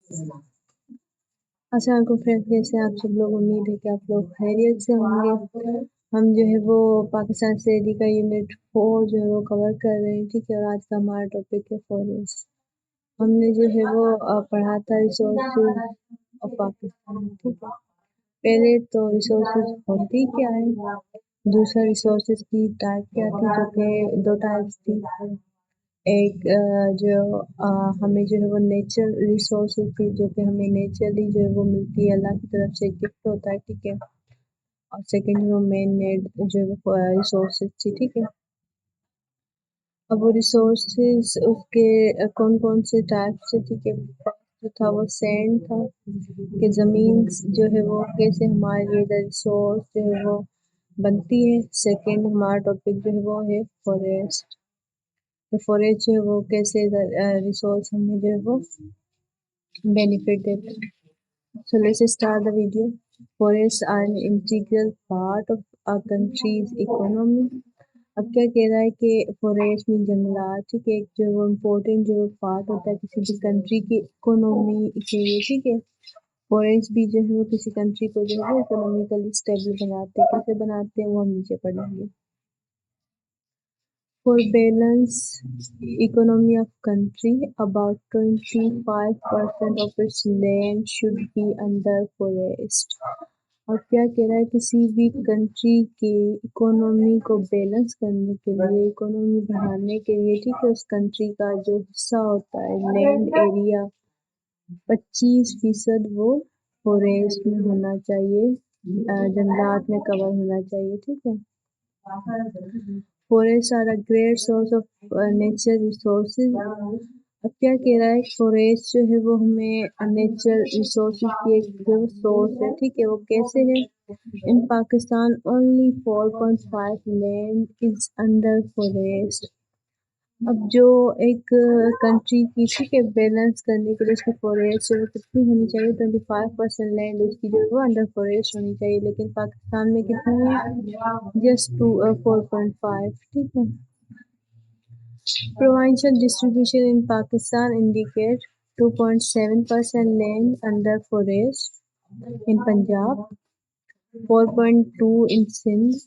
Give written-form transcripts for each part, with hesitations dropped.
السلام علیکم فرینڈ، کیسے ہیں آپ سب لوگ؟ امید ہے کہ آپ لوگ خیریت سے ہوں گے۔ ہم جو ہے وہ پاکستان اسٹڈی کا یونٹ 4 جو ہے وہ کور کر رہے ہیں، ٹھیک ہے۔ اور آج کا ہمارا ٹاپک ہے فارسٹ۔ ہم نے جو ہے وہ پڑھا تھا ریسورسز آف پاکستان، ٹھیک ہے۔ پہلے تو ریسورسز ہوتی کیا ہے، دوسرا ریسورسز کی ٹائپ کیا تھی، جو کہ 2 ٹائپس تھی۔ ایک جو ہمیں جو ہے وہ نیچرل ریسورسز تھی، جو کہ ہمیں نیچرلی جو ہے وہ ملتی ہے، اللہ کی طرف سے گفٹ ہوتا ہے، ٹھیک ہے۔ اور سیکنڈ وہ مین میڈ جو ہے وہ ریسورسز تھی، ٹھیک ہے۔ اب وہ ریسورسز اس کے کون کون سے ٹائپ سے، ٹھیک ہے۔ جو تھا وہ سینڈ تھا، کہ زمین جو ہے وہ کیسے ہمارے لیے ریسورس جو ہے وہ بنتی ہے۔ سیکنڈ ہمارا ٹاپک جو ہے وہ ہے فوریسٹ، فوریسٹ جو ہے وہ کیسے ریسورس ہمیں جو ہے وہ benefit دیتا ہے۔ So let's start the video. Forests are an integral part of a country's economy. اب کیا کہہ رہا ہے کہ فوریسٹ میں جنگلات، ٹھیک ہے، ایک جو وہ امپورٹنٹ جو پارٹ ہوتا ہے کسی بھی کنٹری کی اکانومی کے لیے، ٹھیک ہے۔ فوریسٹ بھی جو ہے وہ کسی کنٹری کو جو ہے وہ اکنامیکلی اسٹیبل بناتے ہیں۔ کیسے بناتے ہیں وہ ہم نیچے پڑھیں گے۔ For balanced economy of country, about 25% of its land should be under forest. اور کیا کہہ رہا ہے، کسی بھی کنٹری کی اکانومی کو بیلنس کرنے کے لیے، اکانومی بڑھانے کے لیے، ٹھیک ہے، اس کنٹری کا جو حصہ ہوتا ہے لینڈ ایریا 25% وہ فوریسٹ میں ہونا چاہیے، جنگلات میں کور ہونا چاہیے، ٹھیک ہے۔ Forests are a great source of natural resources. اب کیا کہہ رہا ہے، فوریسٹ جو ہے وہ ہمیں نیچرل ریسورسز کی ایک جو سورس ہے، ٹھیک ہے۔ وہ کیسے ہے؟ In Pakistan only 4.5 land is under forest. اب جو ایک کنٹری کی، ٹھیک ہے، بیلنس کرنے کے لیے اس کی فوریسٹ جو کتنی ہونی چاہیے، 25% لینڈ اس کی جو ہے وہ انڈر فوریسٹ ہونی چاہیے، لیکن پاکستان میں کتنی ہے؟ جسٹ 4.5، ٹھیک ہے۔ Provincial distribution in Pakistan indicate 2.7% land under forest in Punjab, 4.2 in Sindh,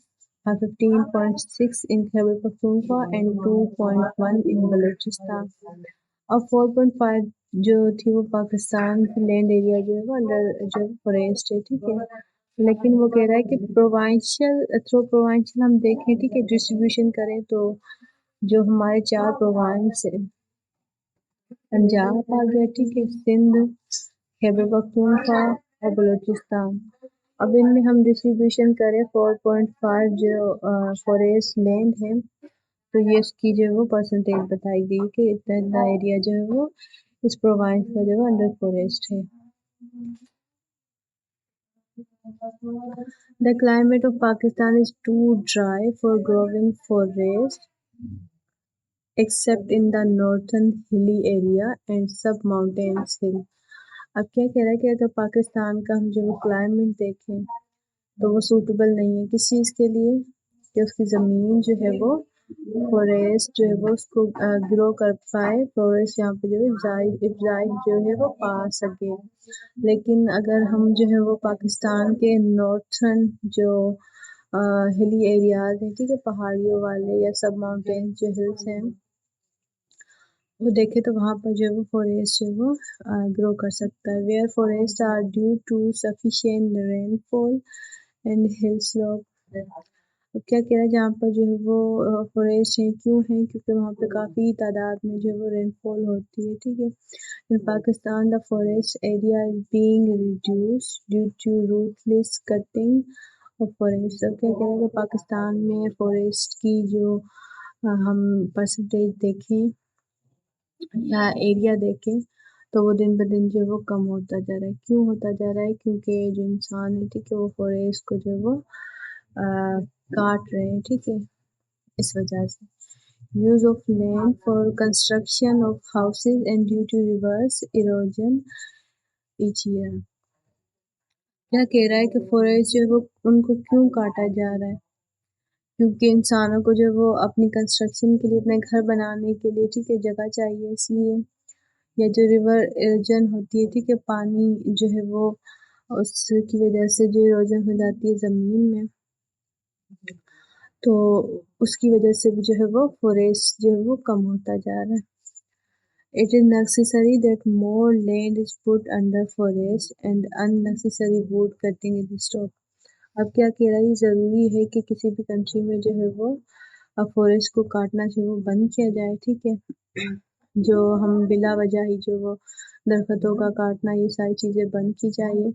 15.6 in Khyber Pakhtunkhwa and 2.1 in Balochistan. اب 4.5 جو تھی وہ پاکستان کی لینڈ ایریا جو ہے وہ انڈر جو فوریسٹ ہے، ٹھیک ہے۔ لیکن وہ کہہ رہا ہے کہ تھرو پروونشل ہم دیکھیں، ٹھیک ہے، ڈسٹریبیوشن کریں تو جو ہمارے 4 پروونس ہیں، پنجاب آ گیا، ٹھیک ہے، سندھ، خیبر پختونخوا اور بلوچستان۔ اب ان میں ہم ڈسٹریبیوشن کریں 4.5 جو فوریسٹ لینڈ ہے، تو یہ اس کی جو ہے وہ پرسنٹیج بتائی گئی کہ اتنا ایریا جو ہے وہ اس پروونس کا جو ہے انڈر فوریسٹ ہے۔ The climate of Pakistan is too dry for growing forest, except in the northern hilly area and sub-mountainous hill. اب کیا کہہ رہا ہے کہ اگر پاکستان کا ہم جو کلائمیٹ دیکھیں تو وہ سوٹیبل نہیں ہے کس چیز کے لیے، کہ اس کی زمین جو ہے وہ فوریسٹ جو ہے وہ اس کو گرو کر پائے، فوریسٹ یہاں پہ جو ہے افزائش جو ہے وہ پا سکے۔ لیکن اگر ہم جو ہے وہ پاکستان کے نارتھرن جو ہلی ایریاز ہیں، ٹھیک ہے، پہاڑیوں والے یا سب ماؤنٹین جو ہلس ہیں وہ دیکھیں تو وہاں پر جو ہے وہ فوریسٹ جو ہے وہ گرو کر سکتا ہے۔ Where forest are due to sufficient rainfall and hill slope. اب کیا کہہ رہا ہے، جہاں پر جو ہے وہ فوریسٹ ہیں، کیوں ہیں؟ کیونکہ وہاں پہ کافی تعداد میں جو ہے وہ رین فال ہوتی ہے، ٹھیک ہے۔ In Pakistan the forest area is being reduced due to ruthless cutting of forest. اب کیا کہہ رہا ہے کہ پاکستان میں فوریسٹ کی جو ہم پرسنٹیج دیکھیں یا ایریا دیکھیں تو وہ دن بہ دن جو ہے وہ کم ہوتا جا رہا ہے۔ کیوں ہوتا جا رہا ہے؟ کیونکہ جو انسان ہے، ٹھیک ہے، وہ فوریسٹ کو جو ہے وہ کاٹ رہے ہیں، ٹھیک ہے، اس وجہ سے۔ Use of land for construction of houses and due to rivers erosion each year. کیا کہہ رہا ہے کہ فوریسٹ جو ہے وہ ان کو کیوں کاٹا جا رہا ہے؟ کیونکہ انسانوں کو جو وہ اپنی کنسٹرکشن کے لیے، اپنے گھر بنانے کے لیے، ٹھیک ہے، جگہ چاہیے، اس لیے یا جو ریور ایروجن ہوتی ہے، ٹھیک ہے، پانی جو ہے وہ اس کی وجہ سے جو ایروجن ہو جاتی ہے زمین میں، تو اس کی وجہ سے بھی جو ہے وہ فوریسٹ جو ہے وہ کم ہوتا جا رہا ہے. It is necessary that more land is put under forest and unnecessary wood cutting is stopped. اب کیا کہہ رہا ہے، یہ ضروری ہے کہ کسی بھی کنٹری میں جو ہے وہ فوریسٹ کو کاٹنا جو وہ بند کیا جائے، ٹھیک ہے. جو ہم بلا وجہ ہی جو وہ درختوں کا کاٹنا، یہ ساری چیزیں بند کی جائے،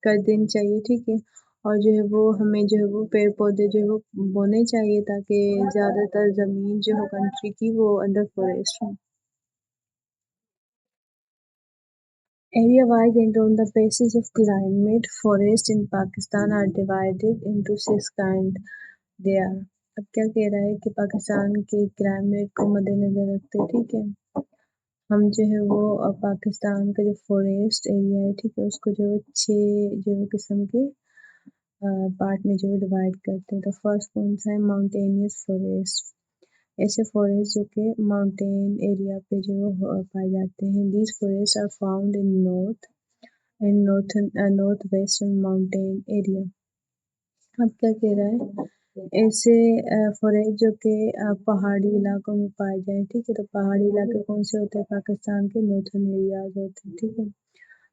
کر دینی چاہیے، ٹھیک ہے. اور جو ہے وہ ہمیں جو ہے وہ پیڑ پودے جو ہے وہ بونے چاہیے تاکہ زیادہ تر زمین جو ہے کنٹری کی وہ under forest who. Area wise and on the basis of climate, forests in Pakistan are divided into 6 kinds. They are. اب کیا کہہ رہا ہے کہ پاکستان کے کلائمیٹ کو مد نظر رکھتے، ٹھیک ہے، ہم جو ہے وہ پاکستان کا جو فوریسٹ ایریا ہے، ٹھیک ہے، اس کو جو 6 جو قسم کے پارٹ میں جو ڈیوائڈ کرتے ہیں. تو فرسٹ کون سا ہے؟ Mountainous forest. ایسے فوریسٹ جو کہ ماؤنٹین ایریا پہ جو پائے جاتے ہیں. These forest are found in north western mountain area. اب کیا کہہ رہا ہے، ایسے فوریسٹ جو کہ پہاڑی علاقوں میں پائے جائیں، ٹھیک ہے. تو پہاڑی علاقے کون سے ہوتے ہیں؟ پاکستان کے نارتھن ایریاز ہوتے ہیں، ٹھیک ہے.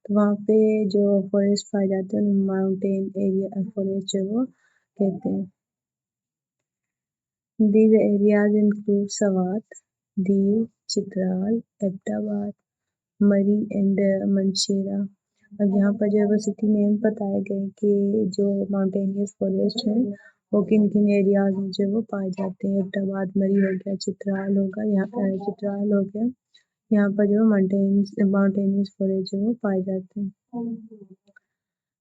تو وہاں پہ جو فوریسٹ پائے جاتے ہیں ماؤنٹین ایریا فوریسٹ جو وہ کہتے ہیں. These areas include Swat, Diu, Chitral, Abbottabad, Murree and Manchera. اب یہاں پر جو ہے وہ سٹی نیم بتائے گئے کہ جو ماؤنٹینیس فوریسٹ ہیں وہ کن کن ایریاز میں جو وہ پائے جاتے ہیں. ایبٹ مری ہو گیا، چترال ہوگا، چترال ہو گیا، یہاں پر جو ماؤنٹینیس فوریسٹ جو وہ پائے جاتے ہیں.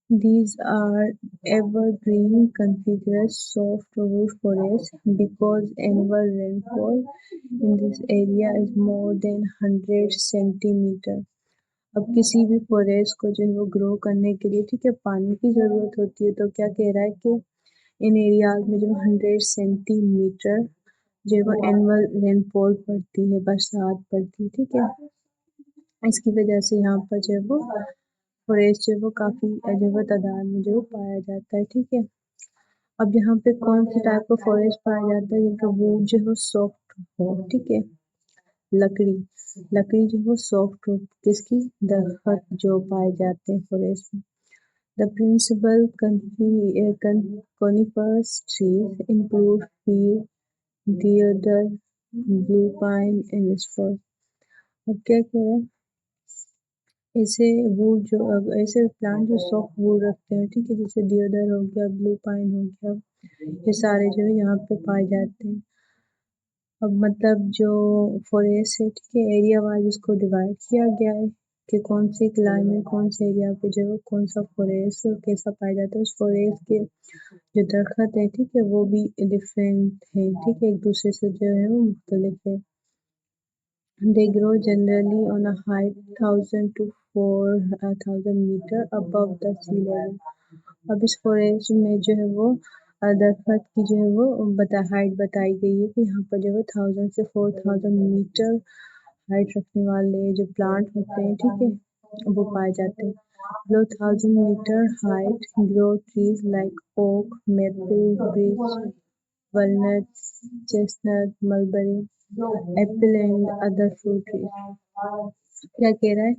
These are evergreen coniferous softwood forests because annual rainfall in this area is more than 100 centimeter. اب کسی بھی فوریسٹ کو جو ہے وہ گرو کرنے کے لیے، ٹھیک ہے، پانی کی ضرورت ہوتی ہے. تو کیا کہہ رہا ہے کہ ان ایریاز میں جو 100 سینٹی میٹر جو ہے وہ اینول رین فال پڑتی ہے، برسات پڑتی ہے، ٹھیک ہے. اس کی وجہ سے یہاں پر جو ہے وہ فوریسٹ جو ہے وہ کافی جو ہے تعداد میں جو پایا جاتا ہے، ٹھیک ہے. اب یہاں پہ کون سی ٹائپ کا فوریسٹ پایا جاتا ہے؟ جن کا ووڈ جو ہے وہ سافٹ ہو، ٹھیک ہے، لکڑی جو ہے وہ سافٹ ہو. کس کی؟ درخت جو پائے جاتے ہیں فوریسٹ میں. The principal coniferous trees include fir, deodar, blue pine and spruce. اب کیا کہہ رہا ہے، ایسے ووڈ جو ایسے پلانٹ جو سافٹ ووڈ رکھتے ہیں، ٹھیک ہے، جیسے دیودر ہو گیا، بلو پائن ہو گیا، یہ سارے جو ہے یہاں پہ پائے جاتے ہیں. اب مطلب جو فوریسٹ ہے، ٹھیک ہے، ایریا وائز اس کو ڈیوائڈ کیا گیا ہے کہ کون سے کلائمیٹ کون سے ایریا پہ جو ہے کون سا فوریسٹ کیسا پایا جاتا ہے. اس فوریسٹ کے جو درخت ہے، ٹھیک ہے، وہ بھی ڈفرینٹ ہے، ٹھیک ہے، ایک دوسرے سے جو ہے وہ مختلف ہے. They grow generally on a height 1000 to 4000 meter above the sea level. اب اس فوریسٹ میں جو ہے وہ درخت کی جو ہے وہ ہائٹ بتائی گئی ہے کہ یہاں پر جو ہے 1000 سے 4000 میٹر ہائٹ رکھنے والے جو پلانٹ ہوتے ہیں، ٹھیک ہے، وہ پائے جاتے ہیں. Below 1000 meter height grow trees like oak, maple, beech, walnut, chestnut, mulberry, apple and other fruit trees. کیا کہہ رہا ہے،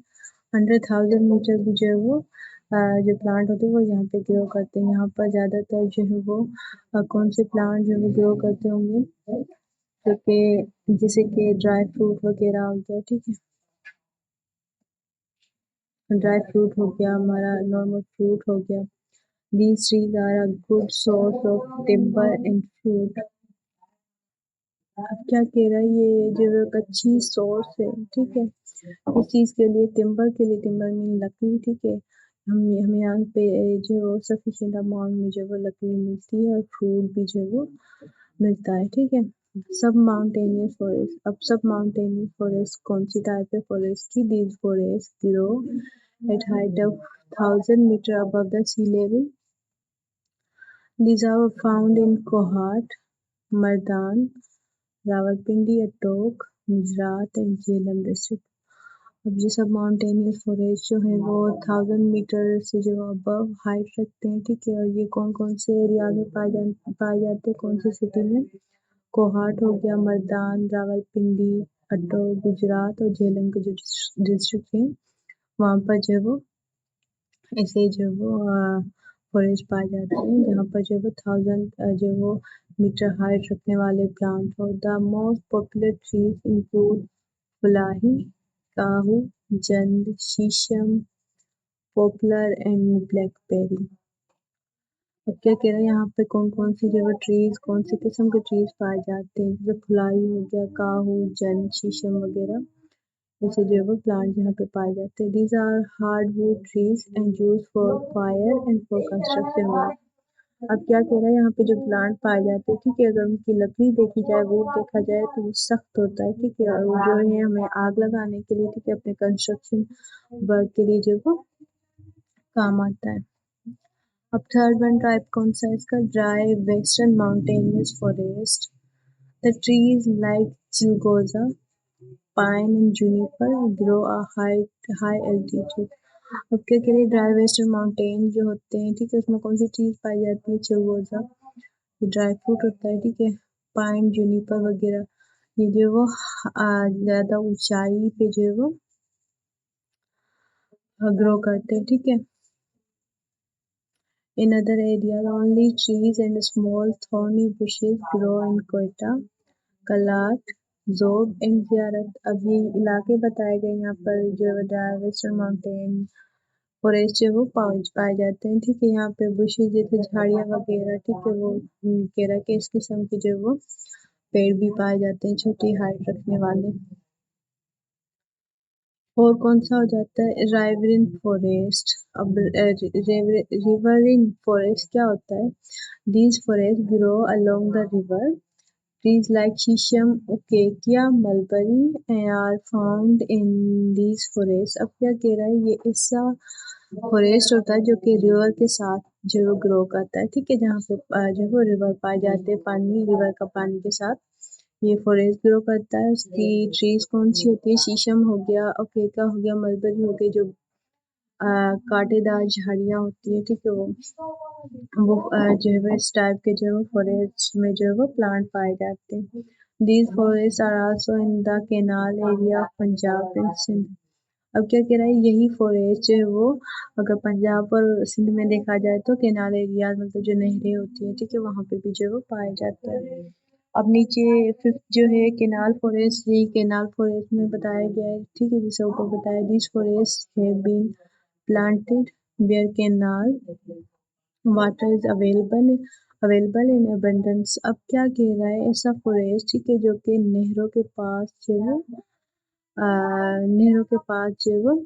100,000 میٹر بھی جو ہے وہ جو پلانٹ ہوتے ہیں وہ یہاں پہ گرو کرتے ہیں. یہاں پر زیادہ تر جو ہے وہ کون سے پلانٹ جو ہے وہ گرو کرتے ہوں گے، جو کہ جیسے کہ ڈرائی فروٹ وغیرہ ہو گیا، ٹھیک ہے، ڈرائی فروٹ ہو گیا، ہمارا نارمل فروٹ ہو گیا. These trees are a good source of timber and fruit. اب کیا کہہ رہا ہے، یہ جو ایک اچھی سورس ہے، ٹھیک ہے، اس چیز کے لیے ٹمبر کے لیے. ٹمبر مین لکڑی، ٹھیک ہے، ہمیں یہاں پہ جو سفیشینٹ اماؤنٹ میں جو وہ لکڑی ملتی ہے اور فروٹ بھی جو وہ ملتا ہے، ٹھیک ہے. Sub mountainous forest. اب سب ماؤنٹینیس فوریسٹ کون سی ٹائپ ہے فوریسٹ کی؟ These forest grow at height of 1000 metre above the sea level. These are found in Kohat, Mardan, Rawalpindi, Attock, Gujarat and Jhelum district. اب یہ سب mountainous forest جو ہے وہ 1000 میٹر سے جو ابو ہائٹ رکھتے ہیں، ٹھیک ہے۔ اور یہ کون کون سے ایریاز میں پائے جاتے ہیں، کون سی سٹی میں؟ کوہاٹ ہو گیا، مردان، راولپنڈی، اٹو، گجرات اور جھیلم کے جو ڈسٹرکٹ ہیں وہاں پر جو ہے وہ ایسے جو ہے وہ فوریسٹ پائے جاتے ہیں، جہاں پر جو ہے وہ 1000 جو ہے وہ میٹر ہائٹ رکھنے والے پلانٹ ہو۔ The most popular trees include phulai, kahu, جند، شیشم، پوپلر اینڈ بلیک بیری۔ اب کیا کہہ رہے ہیں یہاں پہ کون کون سی جو ہے ٹریز، کون سی قسم کے ٹریز پائے جاتے ہیں، جیسے فلاحی ہو گیا، کاہو، جند، شیشم وغیرہ، ایسے جو ہے وہ پلانٹ یہاں پہ پائے جاتے ہیں۔ These are hard wood trees and use for fire and for construction work. اب کیا کہہ رہا ہے یہاں پہ جو پلانٹ پائے جاتے ہیں، ٹھیک ہے، اگر ان کی لکڑی دیکھی جائے، ووڈ دیکھا جائے تو وہ سخت ہوتا ہے، ٹھیک ہے، اور وہ جو ہے ہمیں آگ لگانے کے لیے، ٹھیک ہے، اپنے کنسٹرکشن ورک کے لیے جو وہ کام آتا ہے۔ اب تھرڈ ون ٹائپ کون سا ہے اس کا؟ Dry western mountainous forest. The trees like chilgoza, pine and juniper grow at high altitude۔ اب کیا کہہ رہے ڈرائی ویسٹرن ماؤنٹین جو ہوتے ہیں، ٹھیک ہے، اس میں کون سی چیز پائی جاتی ہے؟ چلگوزا، یہ ڈرائی فروٹ ہوتا ہے، ٹھیک ہے، پائن، جونیپر وغیرہ، یہ جو وہ زیادہ اونچائی پہ جو ہے وہ گرو کرتے ہیں، ٹھیک ہے۔ In other areas, only trees and small thorny bushes grow in Quetta, Kalat, Zhob and زیارت۔ اب یہ علاقے بتائے گئے یہاں پر جو ڈرائی ویسٹرن ماؤنٹین فوریسٹ جو وہ پائے جاتے ہیں، ٹھیک ہے۔ یہاں پہ بشز جیسے جھاڑیاں وغیرہ، ٹھیک ہے، وہ کہہ رہا کہ اس قسم کے جو وہ پیڑ بھی پائے جاتے ہیں، چھوٹی ہائٹ رکھنے والے۔ اور کون سا ہو جاتا ہے؟ Riverine forest. اب ریورین فوریسٹ کیا ہوتا ہے؟ These forest grow along the river۔ Trees like shisham, acacia, mulberry are found in these forests۔ اب کیا کہہ رہا ہے یہ ایسا فوریسٹ ہوتا ہے جو کہ ریور کے ساتھ جو گرو کرتا ہے، ٹھیک ہے، جہاں پہ جو وہ ریور پائے جاتے ہیں، پانی، ریور کا پانی کے ساتھ یہ فوریسٹ گرو کرتا ہے۔ اس کی ٹریز کون سی ہوتی ہے؟ شیشم ہو گیا، اوکیکا ہو گیا، ملبری ہو گیا، جو کانٹے دار جھاڑیاں ہوتی ہیں، ٹھیک ہے، وہ جو ہے اس ٹائپ کے جو فوریسٹ میں جو ہے وہ پلانٹ پائے جاتے ہیں۔ These forest are also in the canal area of Punjab and Sindh. اب کیا کہہ رہا ہے یہی فوریسٹ جو ہے وہ اگر پنجاب اور سندھ میں دیکھا جائے تو کینال ایریا مطلب جو نہریں ہوتی ہیں، ٹھیک ہے، وہاں پہ بھی جو ہے وہ پایا جاتا ہے۔ اب نیچے ففتھ جو ہے کینال فوریسٹ، یہی کینال فوریسٹ میں بتایا گیا ہے، ٹھیک ہے، جیسے اوپر بتایا these forest have been planted where canal water is available in abundance۔ اب کیا کہہ رہا ہے ایسا فوریسٹ، ٹھیک ہے، جو کہ نہروں کے پاس جو ہے نہروں کے پاس جو ہے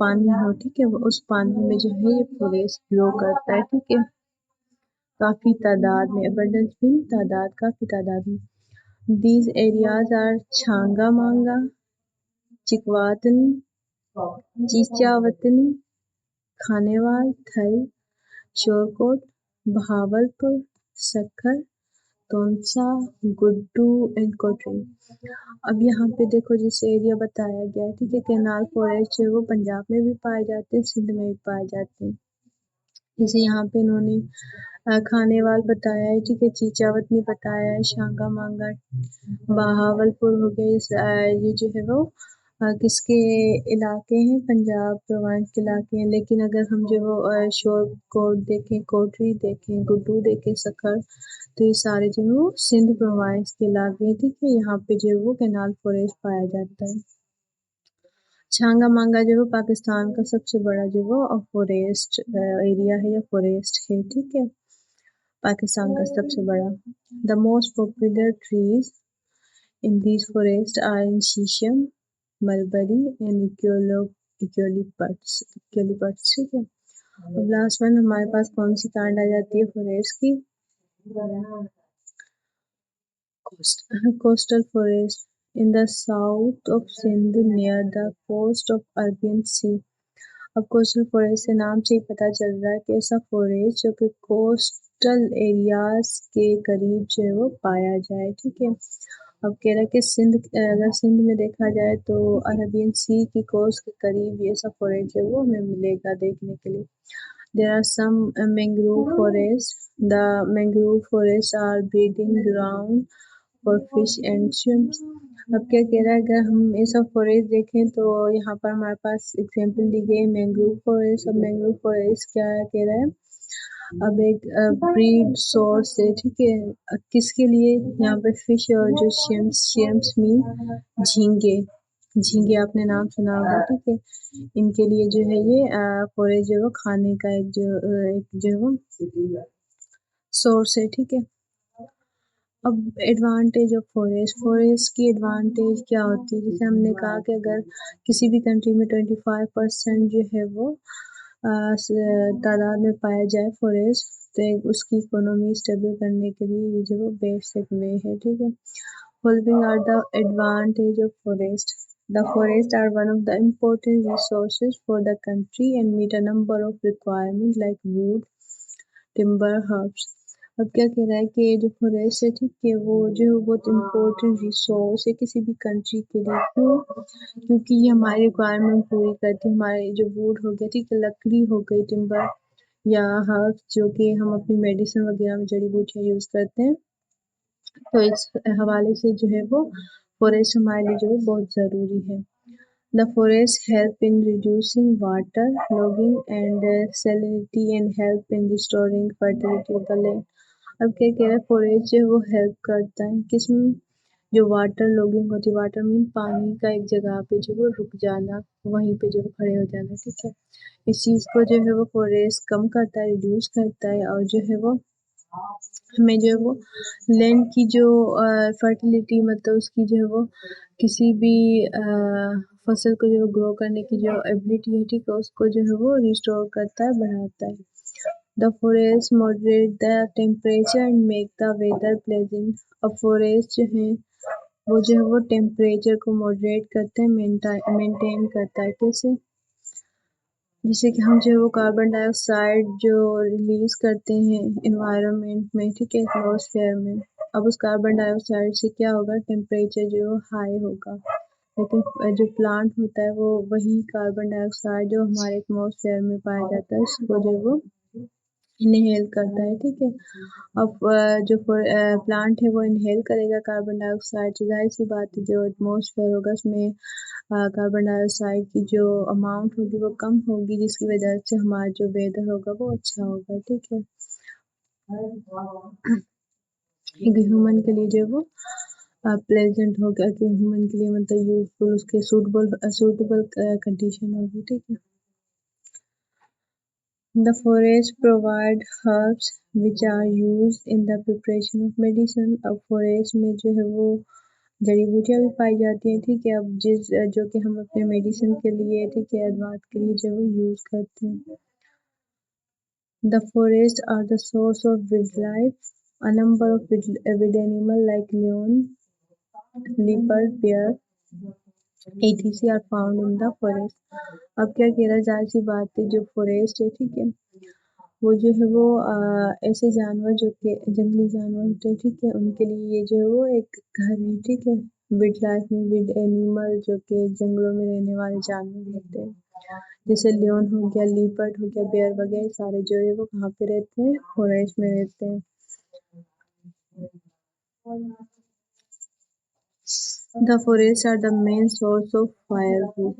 پانی ہو، ٹھیک ہے، وہ اس پانی میں جو ہے یہ فوریسٹ گرو کرتا ہے، ٹھیک ہے، کافی تعداد میں، abundance بھی تعداد، کافی تعداد میں۔ These areas are چھانگا مانگا، چکواتنی، چیچاوتنی، کھانیوال، تھل، شورکوٹ، بہاولپور، سکھر، تونسا، گڈو اینڈ کوٹری۔ اب یہاں پہ دیکھو جس ایریا بتایا گیا ہے، ٹھیک ہے، کینال فوریسٹ جو ہے وہ پنجاب میں بھی پائے جاتے ہیں، سندھ میں بھی پائے جاتے ہیں۔ جیسے یہاں پہ انہوں نے کھانیوال بتایا ہے، ٹھیک ہے، چیچاوتنی بتایا ہے، شانگا مانگا، بہاولپور ہو گئے، یہ جو ہے وہ کس کے علاقے ہیں؟ پنجاب پروونس کے علاقے ہیں۔ لیکن اگر ہم جو وہ شور کوٹ دیکھیں، کوٹری دیکھیں، گڈو دیکھیں، سکھر، تو یہ سارے جو وہ سندھ پروونس کے علاقے ہیں، ٹھیک ہے، یہاں پہ جو وہ کینال فوریسٹ پایا جاتا ہے۔ چھانگا مانگا جو ہے پاکستان کا سب سے بڑا جو وہ فوریسٹ ایریا ہے یا فوریسٹ ہے، ٹھیک ہے، پاکستان کا سب سے بڑا۔ The most popular trees in these forest are in shisham, mulberry and ایکولیپٹس، ٹھیک ہے۔ اب لاسٹ ون ہمارے پاس کون سی کانڈ آ جاتی ہے فوریسٹ کی؟ Coastal forest in the south of Sindh near the coast of Arabian Sea۔ اب کوسٹل فوریسٹ سے نام سے ہی پتہ چل رہا ہے کہ ایسا فوریسٹ جو کہ کوسٹل ایریاز کے قریب جو ہے وہ پایا جائے، ٹھیک ہے۔ اب کہہ رہا ہے کہ اگر سندھ میں دیکھا جائے تو عربین سی کی کوسٹ کے قریب یہ سب فوریج ہے وہ ہمیں ملے گا دیکھنے کے لیے. There are some mangrove forests. The mangrove forests are breeding ground for fish and shrimps. اب کیا کہہ رہا ہے اگر ہم یہ سب فوریسٹ دیکھیں تو یہاں پر ہمارے پاس ایگزامپل دی گئی مینگروو فوریسٹ. اب مینگروو فوریسٹ کیا کہہ رہا ہے اب ایک بریڈ سورس ہے ٹھیک ہے کس کے لیے یہاں پہ فش اور جو شیمپس مین جھینگے آپ نے نام سنا ہوگا ٹھیک ہے ان کے لیے جو ہے یہ فوریج جو ہے وہ کھانے کا ایک جو ہے وہ سورس ہے ٹھیک ہے. اب ایڈوانٹیج آف فوریسٹ کی ایڈوانٹیج کیا ہوتی ہے جیسے ہم نے کہا کہ اگر کسی بھی کنٹری میں 25% جو ہے وہ تعداد میں پایا جائے فوریسٹ تو اس کی اکانومی اسٹیبل کرنے کے لیے یہ جو بیسک وے ہے ٹھیک ہے. Following are the advantage of forest. The forests are one of the important resources for the country and meet a number of requirements like wood, timber, herbs. اب کیا کہہ رہا ہے کہ جو فوریسٹ ہے ٹھیک ہے وہ جو بہت امپورٹنٹ ریسورس ہے کسی بھی کنٹری کے لیے کیونکہ یہ ہماری ریکوائرمنٹ پوری کرتی ہے. ہمارے جو ووڈ ہو گیا ٹھیک ہے لکڑی ہو گئی ٹمبر یا ہربس جو کہ ہم اپنی میڈیسن وغیرہ میں جڑی بوٹیاں یوز کرتے ہیں تو اس حوالے سے جو ہے وہ فوریسٹ ہمارے لیے جو ہے بہت ضروری ہے. The forest help in reducing water logging and salinity and help in restoring fertility of the land. اب کیا کہہ رہا ہے فوریسٹ جو ہے وہ ہیلپ کرتا ہے کس میں جو واٹر لوگنگ ہوتی ہے واٹر مین پانی کا ایک جگہ پہ جو وہ رک جانا وہیں پہ جو کھڑے ہو جانا ٹھیک ہے اس چیز کو جو ہے وہ فوریسٹ کم کرتا ہے ریڈیوس کرتا ہے اور جو ہے وہ ہمیں جو ہے وہ لینڈ کی جو فرٹیلیٹی مطلب اس کی جو ہے وہ کسی بھی فصل کو جو گرو کرنے کی جو ایبلٹی ہے ٹھیک ہے اس کو جو ہے وہ ریسٹور کرتا ہے بڑھاتا ہے. The forest moderate the temperature and make the weather pleasant. اب فوریسٹ جو ہیں وہ جو ہے وہ ٹیمپریچر کو ماڈریٹ کرتے ہیں مینٹین کرتا ہے کیسے جیسے کہ ہم جو ہے وہ کاربن ڈائی آکسائڈ جو ریلیز کرتے ہیں انوائرمنٹ میں ٹھیک ہے ایٹماسفیئر میں اب اس کاربن ڈائی آکسائڈ سے کیا ہوگا ٹیمپریچر جو ہائی ہوگا لیکن جو پلانٹ ہوتا ہے وہ وہی کاربن ڈائی آکسائڈ جو ہمارے ایٹماسفیئر میں پایا جاتا ہے اس کو جو وہ انہیل کرتا ہے ٹھیک ہے. اب جو پلانٹ ہے وہ انہیل کرے گا کاربن ڈائی آکسائڈ تو ظاہر سی بات ہے جو ایٹماسفیئر ہوگا اس میں کاربن ڈائی آکسائڈ کی جو اماؤنٹ ہوگی وہ کم ہوگی جس کی وجہ سے ہمارا جو ویدر ہوگا وہ اچھا ہوگا ٹھیک ہے. ہیومن کے لیے جو وہ پلیزنٹ ہوگا کہ ہیومن کے لیے مطلب یوزفل اس کے سوٹیبل کنڈیشن ہوگی ٹھیک ہے. The forest provide herbs which are used in the preparation of medicine. اب فوریسٹ میں جو ہے وہ جڑی بوٹیاں بھی پائی جاتی ہیں ٹھیک ہے اب جو کہ ہم اپنے میڈیسن کے لیے ٹھیک ہے ادویات کے لیے جو وہ یوز کرتے ہیں. The forests are the source of wildlife. A number of wild animals like lion, leopard, bear, etc. are found in the forest. اب کیا کہہ رہا ہے ظاہر سی بات ہے جو فوریسٹ ہے ٹھیک ہے وہ جو ہے وہ ایسے جانور جو کہ جنگلی جانور ہوتے ہیں ٹھیک ہے ان کے لیے یہ جو ہے وہ ایک گھر ہے ٹھیک ہے وائلڈ لائف میں وائلڈ اینیمل جو کہ جنگلوں میں رہنے والے جانور ہوتے ہیں جیسے لیون ہو گیا لیپرڈ ہو گیا بیئر وغیرہ سارے جو ہے وہ کہاں پہ رہتے ہیں فوریسٹ میں رہتے ہیں. The forests are the main source of firewood.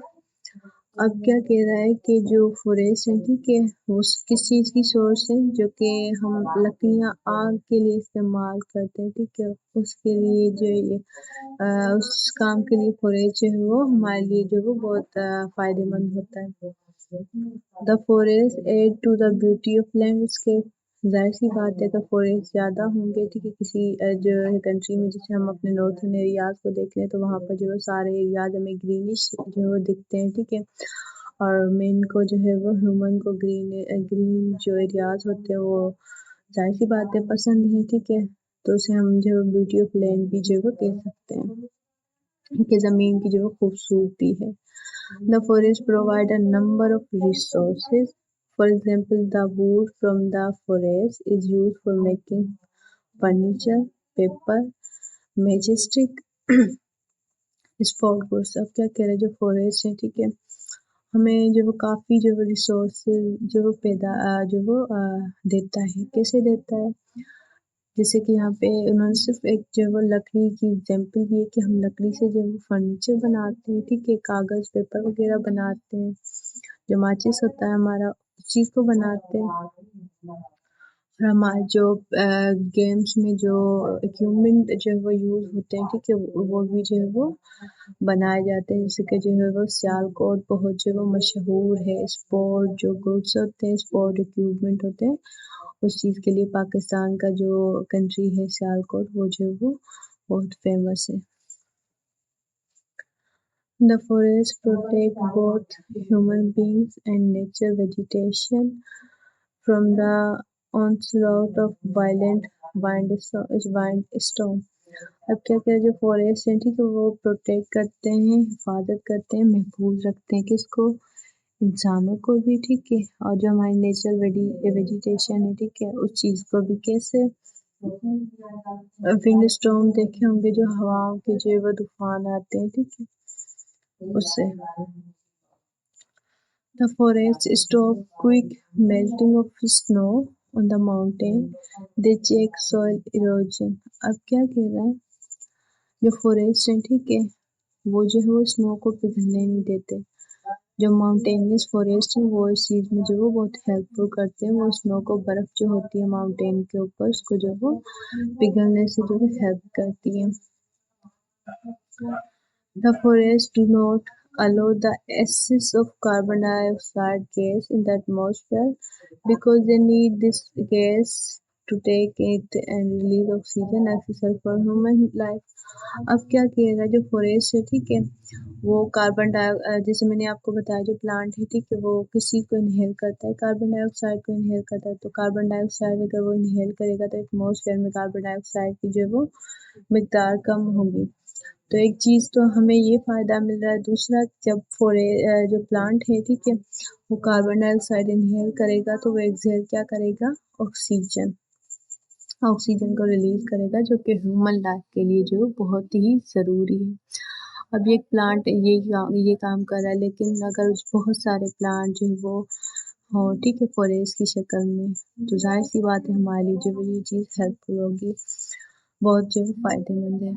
اب کیا کہہ رہا ہے کہ جو فوریسٹ ہے ٹھیک ہے وہ کس چیز کی سورس ہے جو کہ ہم لکڑیاں آگ کے لیے استعمال کرتے ہیں ٹھیک ہے اس کے لیے جو اس کام کے لیے فوریسٹ جو ہے وہ ہمارے لیے جو وہ بہت فائدے مند ہوتا ہے. The forest add to the beauty of landscape. ظاہر سی بات ہے کہ فوریسٹ زیادہ ہوں گے ٹھیک ہے کسی جو کنٹری میں جیسے ہم اپنے نارتھن ایریاز کو دیکھ لیں تو وہاں پر جو ہے سارے ایریاز ہمیں گرینش جو ہے وہ دکھتے ہیں ٹھیک ہے اور مین کو جو ہے وہ ہیومن کو گرین جو ایریاز ہوتے ہیں وہ ظاہر سی بات ہے پسند ہے ٹھیک ہے تو اسے ہم جو بیوٹی آف لینڈ بھی جو ہے وہ کہہ سکتے ہیں کہ زمین کی جو ہے خوبصورتی ہے. The forest provide a number of resources. For example, the wood from the forest is used for making furniture, paper, majestic sport goods, اب کیا کہہ رہے ہیں جو فوریسٹ ہے ٹھیک ہے، ہمیں جو وہ کافی جو وہ ریسورسز جو وہ جو وہ دیتا ہے، کیسے دیتا ہے؟ جیسے کہ یہاں پہ انہوں نے صرف ایک جو وہ لکڑی کی ایگزامپل دی ہے کہ ہم لکڑی سے جو وہ فرنیچر بناتے ہیں ٹھیک ہے، کاغذ پیپر وغیرہ بناتے ہیں، جو ماچس ہوتا ہے ہمارا اس چیز کو بناتے ہیں، اور ہمارے جو گیمس میں جو اکوپمنٹ جو ہے وہ یوز ہوتے ہیں ٹھیک ہے، وہ بھی جو ہے وہ بنائے جاتے ہیں، جیسے کہ جو ہے وہ سیال کوٹ بہت جو وہ مشہور ہے، اسپورٹ جو گڈس ہوتے ہیں، اسپورٹ اکوپمنٹ ہوتے ہیں، اس چیز کے لیے پاکستان کا جو کنٹری ہے سیال کوٹ وہ جو ہے وہ بہت فیمس ہے۔ The forest protect both human beings and nature vegetation from the onslaught of violent windstorm۔ اب کیا کہ جو فوریسٹ ہیں ٹھیک ہے وہ پروٹیکٹ کرتے ہیں، حفاظت کرتے ہیں، محفوظ رکھتے ہیں کس کو؟ انسانوں کو بھی ٹھیک ہے، اور جو ہماری نیچرل ویجیٹیشن ہے ٹھیک ہے اس چیز کو بھی کیسے؟ ونڈ اسٹارم دیکھے ہوں گے جو ہواؤں کے جو وہ طوفان آتے ہیں ٹھیک ہے اس سے۔ The forests stop quick melting of snow on the mountain. They check soil erosion۔ اب کیا کہہ رہا ہے جو فوریسٹ ہیں ٹھیک ہے وہ جو ہے وہ اسنو کو پگھلنے نہیں دیتے، جو ماؤنٹینیس فوریسٹ ہیں وہ اس چیز میں جو وہ بہت ہیلپ فل کرتے ہیں، وہ اسنو کو برف جو ہوتی ہے ماؤنٹین کے اوپر اس کو جو وہ پگھلنے سے جو وہ ہیلپ کرتی ہے۔ The forests do not allow the excess of carbon dioxide gas in the atmosphere because they need this gas to take it and release oxygen necessary for human life۔ اب کیا کہے گا جو فوریسٹ ہے ٹھیک ہے وہ کاربن جیسے میں نے آپ کو بتایا جو پلانٹ ہے ٹھیک ہے وہ کسی کو انہیل کرتا ہے، کاربن ڈائی آکسائڈ کو انہیل کرتا ہے، تو کاربن ڈائی آکسائڈ اگر وہ انہیل کرے گا تو ایٹماسفیئر میں کاربن ڈائی آکسائڈ کی جو وہ مقدار کم ہوگی، تو ایک چیز تو ہمیں یہ فائدہ مل رہا ہے، دوسرا جب جو پلانٹ ہے ٹھیک ہے وہ کاربن ڈائی آکسائڈ انہیل کرے گا تو وہ ایکسہیل کیا کرے گا؟ آکسیجن کو ریلیز کرے گا جو کہ ہیومن لائف کے لیے جو بہت ہی ضروری ہے۔ اب یہ پلانٹ یہ کام کر رہا ہے، لیکن اگر بہت سارے پلانٹ جو ہے وہ ہوں ٹھیک ہے فوریسٹ کی شکل میں تو ظاہر سی بات ہے ہمارے لیے جو یہ چیز ہیلپ فل ہوگی، بہت جو فائدے مند ہے۔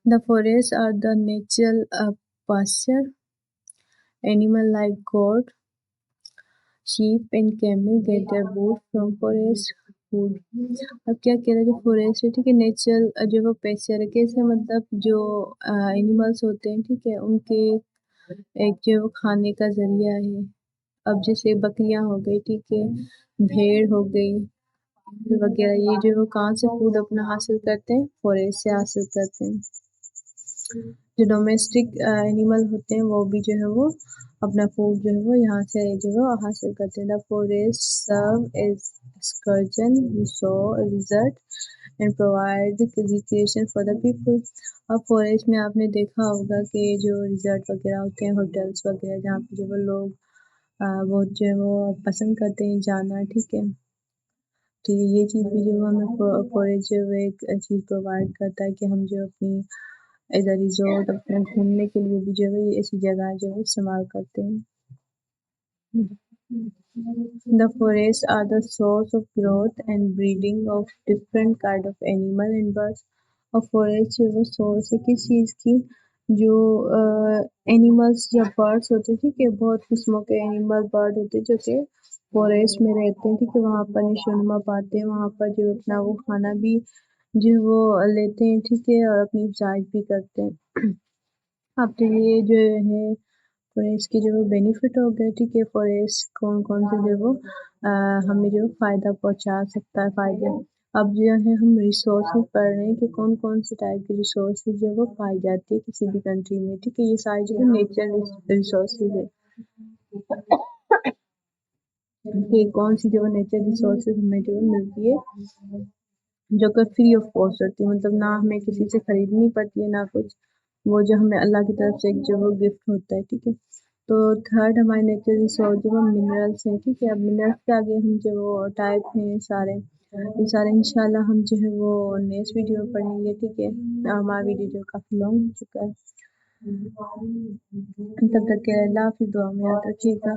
The forests are the natural pasture. Animals like goat, sheep and camel get their wood from forest food۔ اب کیا کہہ رہا ہے جو فوریسٹ ہے ٹھیک ہے نیچرل جو وہ پیسچر ہے، کیسے مطلب جو اینیملس ہوتے ہیں ٹھیک ہے ان کے ایک جو کھانے کا ذریعہ ہے، اب جیسے بکریاں ہو گئی ٹھیک ہے، بھیڑ ہو گئی وغیرہ، یہ جو وہ کہاں سے فوڈ اپنا حاصل کرتے ہیں؟ فوریسٹ سے حاصل کرتے ہیں۔ جو ڈومیسٹک اینیمل ہوتے ہیں وہ بھی جو ہے وہ اپنا فوڈ جو ہے وہ یہاں سے جو ہے حاصل کرتے ہیں۔ The forest serve as excursion resort and provide recreation for the people۔ اب فوریسٹ میں آپ نے دیکھا ہوگا کہ جو ریزورٹ وغیرہ ہوتے ہیں، ہوٹلس وغیرہ جہاں پہ جو وہ لوگ بہت جو ہے وہ پسند کرتے ہیں جانا ٹھیک ہے، تو یہ چیز بھی جو ہمیں فوریسٹ جو ہے ایک چیز پرووائڈ کرتا ہے کہ ہم جو اپنی ایز اے ریزورٹ اپنے گھومنے کے لیے بھی جو ہے ایسی جگہ جو ہے استعمال کرتے ہیں۔ The forests are the source of growth and breeding of different kind of animal and birds۔ اور فوریسٹ جو ہے سورس ہے کس چیز کی؟ جو اینیملس یا برڈس ہوتے ہیں ٹھیک ہے، بہت قسموں کے اینیمل برڈ ہوتے ہیں جو کہ فوریسٹ میں رہتے ہیں ٹھیک ہے، وہاں پر نشو و نما پاتے ہیں، وہاں پر جو اپنا وہ کھانا بھی جو وہ لیتے ہیں ٹھیک ہے اور اپنی حفاظت بھی کرتے ہیں۔ اب تو یہ جو ہے فوریسٹ کے جو وہ بینیفٹ ہو گئے ٹھیک ہے، فوریسٹ کون کون سے جو وہ ہمیں جو فائدہ پہنچا سکتا ہے فائدے۔ اب جو ہے ہم ریسورسز پڑھ رہے ہیں کہ کون کون سے ٹائپ کے ریسورسز جو وہ پائی جاتی ہے کسی بھی کنٹری میں ٹھیک ہے، یہ ساری جو ہے نیچرل ریسورسز ہے کہ کون سی جو نیچرل ریسورسز ہمیں جو ملتی ہے جو کہ فری آف کاسٹ ہوتی ہے، مطلب نہ ہمیں کسی سے خریدنی پڑتی ہے نہ کچھ، وہ جو ہمیں اللہ کی طرف سے ایک جو وہ گفٹ ہوتا ہے ٹھیک ہے۔ تو تھرڈ ہمارے نیچرل ریسورس جو وہ منرلس ہیں ٹھیک ہے، اب منرلس کے آگے ہم جو وہ ٹائپ ہیں سارے یہ سارے انشاءاللہ ہم جو ہے وہ نیکسٹ ویڈیو میں پڑھیں گے، ٹھیک ہے؟ ہمارا ویڈیو جو کافی لانگ ہو چکا ہے، تب تک کے اللہ حافظ، دعا میں یاد رکھیے گا۔